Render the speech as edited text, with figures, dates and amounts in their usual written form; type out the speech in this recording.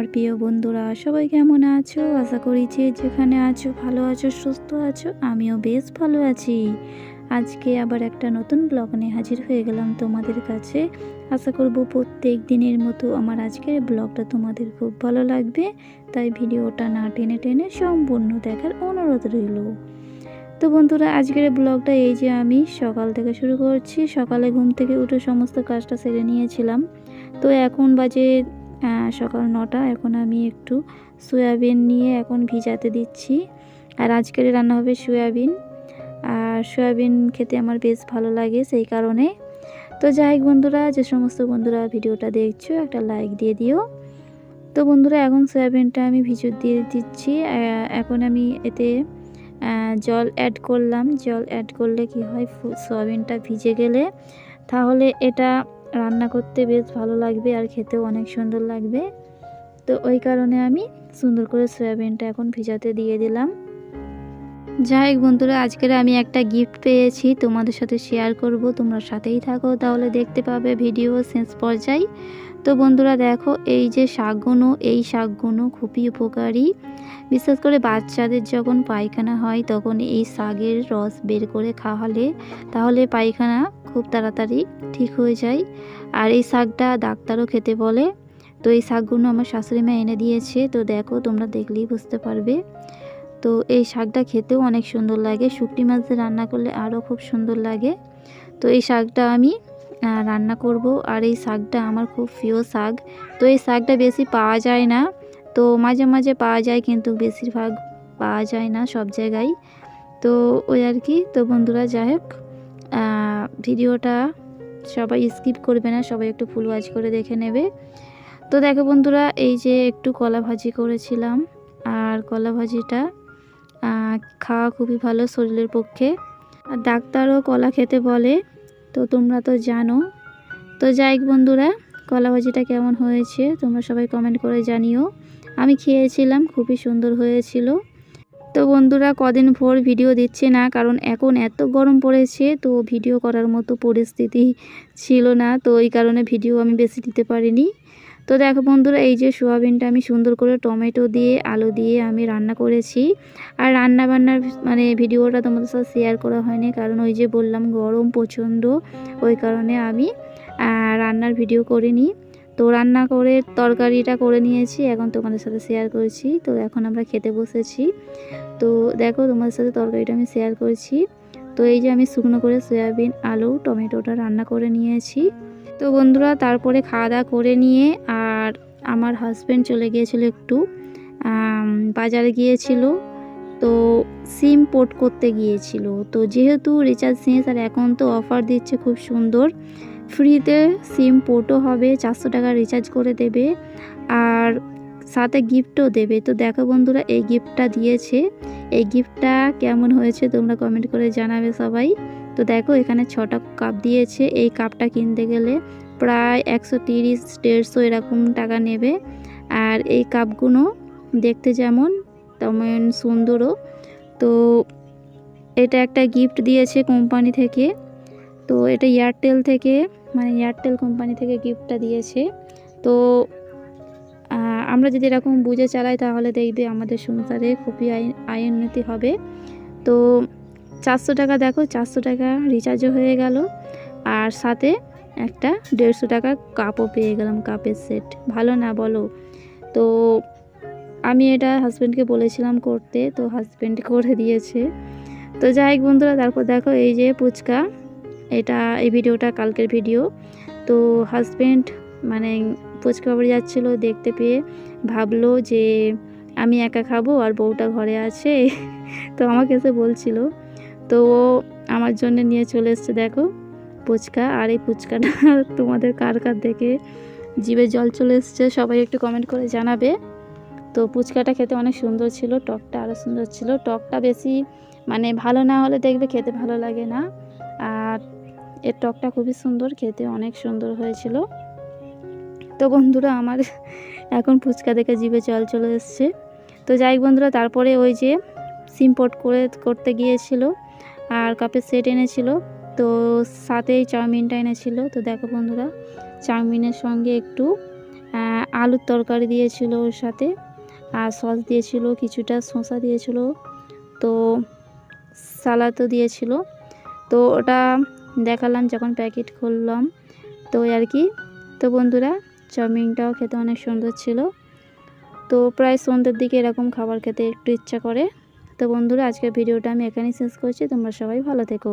আমার প্রিয় বন্ধুরা, সবাই কেমন আছো? আশা করি যে যেখানে আছো ভালো আছো, সুস্থ আছো। আমিও বেশ ভালো আছি। আজকে আবার একটা নতুন ব্লগ নিয়ে হাজির হয়ে গেলাম তোমাদের কাছে। আশা করব প্রত্যেক দিনের মতো আমার আজকের ব্লগটা তোমাদের খুব ভালো লাগবে। তাই ভিডিওটা না টেনে টেনে সম্পূর্ণ দেখার অনুরোধ রইল। তো বন্ধুরা, আজকের ব্লগটা এই যে আমি সকাল থেকে শুরু করছি। সকালে ঘুম থেকে উঠে সমস্ত কাজটা সেরে নিয়েছিলাম। তো এখন বাজে সকাল 9টা। এখন আমি একটু সয়াবিন নিয়ে এখন ভিজাতে দিচ্ছি। আর আজকের রান্না হবে সয়াবিন। আর সয়াবিন খেতে আমার বেশ ভালো লাগে, সেই কারণে। তো যাই হোক বন্ধুরা, যে সমস্ত বন্ধুরা ভিডিওটা দেখছো একটা লাইক দিয়ে দিও। তো বন্ধুরা, এখন সয়াবিনটা আমি ভিজে দিয়ে দিচ্ছি। এখন আমি এতে জল অ্যাড করলাম। জল অ্যাড করলে কি হয়, সয়াবিনটা ভিজে গেলে তাহলে এটা রান্না করতে বেশ ভালো লাগবে আর খেতেও অনেক সুন্দর লাগবে। তো ওই কারণে আমি সুন্দর করে সয়াবিনটা এখন ভিজাতে দিয়ে দিলাম। যাই হোক বন্ধুরা, আজকের আমি একটা গিফট পেয়েছি, তোমাদের সাথে শেয়ার করব। তোমরা সাথেই থাকো, তাহলে দেখতে পাবে ভিডিও শেষ পর্যায়ে। তো বন্ধুরা দেখো, এই যে শাকগুলো, এই শাকগুলো খুবই উপকারী। বিশেষ করে বাচ্চাদের যখন পায়খানা হয় তখন এই শাকের রস বের করে খাওয়ালে তাহলে পায়খানা খুব তাড়াতাড়ি ঠিক হয়ে যায়। আর এই শাকটা ডাক্তারও খেতে বলে। তো এই শাকগুলো আমার শাশুড়ি মা এনে দিয়েছে। তো দেখো, তোমরা দেখলেই বুঝতে পারবে। তো এই শাকটা খেতেও অনেক সুন্দর লাগে, শুকনি মাছ দিয়ে রান্না করলে আরও খুব সুন্দর লাগে। তো এই শাকটা আমি রান্না করব। আর এই শাকটা আমার খুব প্রিয় শাক। তো এই শাকটা বেশি পাওয়া যায় না, তো মাঝে মাঝে পাওয়া যায়, কিন্তু বেশিরভাগ পাওয়া যায় না সব জায়গায়। তো ওই আর কি। তো বন্ধুরা যাই হোক, ভিডিওটা সবাই স্কিপ করবে না, সবাই একটু ফুল ওয়াচ করে দেখে নেবে। তো দেখো বন্ধুরা, এই যে একটু কলা ভাজি করেছিলাম। আর কলা ভাজিটা খাওয়া খুবই ভালো শরীরের পক্ষে। আর ডাক্তারও কলা খেতে বলে, তো তোমরা তো জানো। তো যাই হোক বন্ধুরা, কলা ভাজিটা কেমন হয়েছে তোমরা সবাই কমেন্ট করে জানিও। আমি খেয়েছিলাম, খুবই সুন্দর হয়েছিল। তো বন্ধুরা, কদিন ভোর ভিডিও দিচ্ছে না, কারণ এখন এত গরম পড়েছে, তো ভিডিও করার মতো পরিস্থিতি ছিল না। তো ওই কারণে ভিডিও আমি বেশি দিতে পারিনি। তো দেখো বন্ধুরা, এই যে সোয়াবিনটা আমি সুন্দর করে টমেটো দিয়ে আলু দিয়ে আমি রান্না করেছি। আর রান্না বান্নার ভিডিওটা তোমাদের সাথে শেয়ার করা হয়নি, কারণ ওই যে বললাম গরম প্রচণ্ড, ওই কারণে আমি রান্নার ভিডিও করিনি। তো রান্না করে তরকারিটা করে নিয়েছি, এখন তোমাদের সাথে শেয়ার করছি। তো এখন আমরা খেতে বসেছি। তো দেখো, তোমাদের সাথে তরকারিটা আমি শেয়ার করছি। তো এই যে আমি শুকনো করে সয়াবিন আলু টমেটোটা রান্না করে নিয়েছি। তো বন্ধুরা, তারপরে খাওয়া দাওয়া করে নিয়ে আর আমার হাজব্যান্ড চলে গিয়েছিল একটু বাজারে গিয়েছিল। তো সিম পোর্ট করতে গিয়েছিল। তো যেহেতু রিচার্জ শেষ, আর এখন তো অফার দিচ্ছে খুব সুন্দর, ফ্রিতে সিম পোর্টও হবে, 400 টাকা রিচার্জ করে দেবে আর সাথে গিফটও দেবে। তো দেখো বন্ধুরা, এই গিফটটা দিয়েছে। এই গিফটটা কেমন হয়েছে তোমরা কমেন্ট করে জানাবে সবাই। তো দেখো, এখানে 6টা কাপ দিয়েছে। এই কাপটা কিনতে গেলে প্রায় 130-150 এরকম টাকা নেবে। আর এই কাপগুলো দেখতে যেমন তেমন সুন্দরও। তো এটা একটা গিফট দিয়েছে কোম্পানি থেকে। তো এটা এয়ারটেল থেকে, এয়ারটেল কোম্পানি থেকে গিফটটা দিয়েছে। তো আমরা যদি এরকম বুঝে চালাই তাহলে দেখবে আমাদের সংসারে খুবই আয় উন্নতি হবে। তো 400 টাকা, দেখো 400 টাকা রিচার্জও হয়ে গেল, আর সাথে একটা 150 টাকা কাপও পেয়ে গেলাম, কাপের সেট। ভালো না বলো? তো আমি এটা হাজব্যান্ডকে বলেছিলাম করতে, তো হাজব্যান্ড করে দিয়েছে। তো যাই হোক বন্ধুরা, তারপর দেখো এই যে ফুচকা, এই ভিডিওটা কালকের ভিডিও। তো হাজব্যান্ড ফুচকা বাড়ি যাচ্ছিলো, দেখতে পেয়ে ভাবলো যে আমি একা খাবো আর বউটা ঘরে আছে। তো আমাকে এসে বলছিল, তো ও আমার জন্য নিয়ে চলে এসছে দেখো ফুচকা। আর এই ফুচকাটা তোমাদের কার কার দেখে জিভে জল চলে এসছে সবাই একটু কমেন্ট করে জানাবে। তো ফুচকাটা খেতে অনেক সুন্দর ছিল, টকটা আরও সুন্দর ছিল। টকটা বেশি ভালো না হলে দেখবে খেতে ভালো লাগে না, আর এর টকটা খুবই সুন্দর, খেতে অনেক সুন্দর হয়েছিল। তো বন্ধুরা, আমার এখন ফুচকা দেখে জিভে জল চলে এসছে। তো যাই বন্ধুরা, তারপরে ওই যে সিম পোর্ট করতে গিয়েছিল আর কাপের সেট এনেছিল। তো সাথেই চাউমিনটা এনেছিল। তো দেখো বন্ধুরা, চাউমিনের সঙ্গে একটু আলুর তরকারি দিয়েছিল ওর সাথে, আর সস দিয়েছিল, কিছুটা শসা দিয়েছিল, তো সালাদও দিয়েছিল। তো ওটা দেখালাম যখন প্যাকেট খুললাম, তো আর কি। তো বন্ধুরা, চাউমিনটাও খেতে অনেক সুন্দর ছিল। তো প্রায় সন্ধ্যের দিকে এরকম খাবার খেতে একটু ইচ্ছা করে। তো বন্ধুরা, আজকের ভিডিওটা আমি এখানেই শেষ করছি। তোমরা সবাই ভালো থেকো।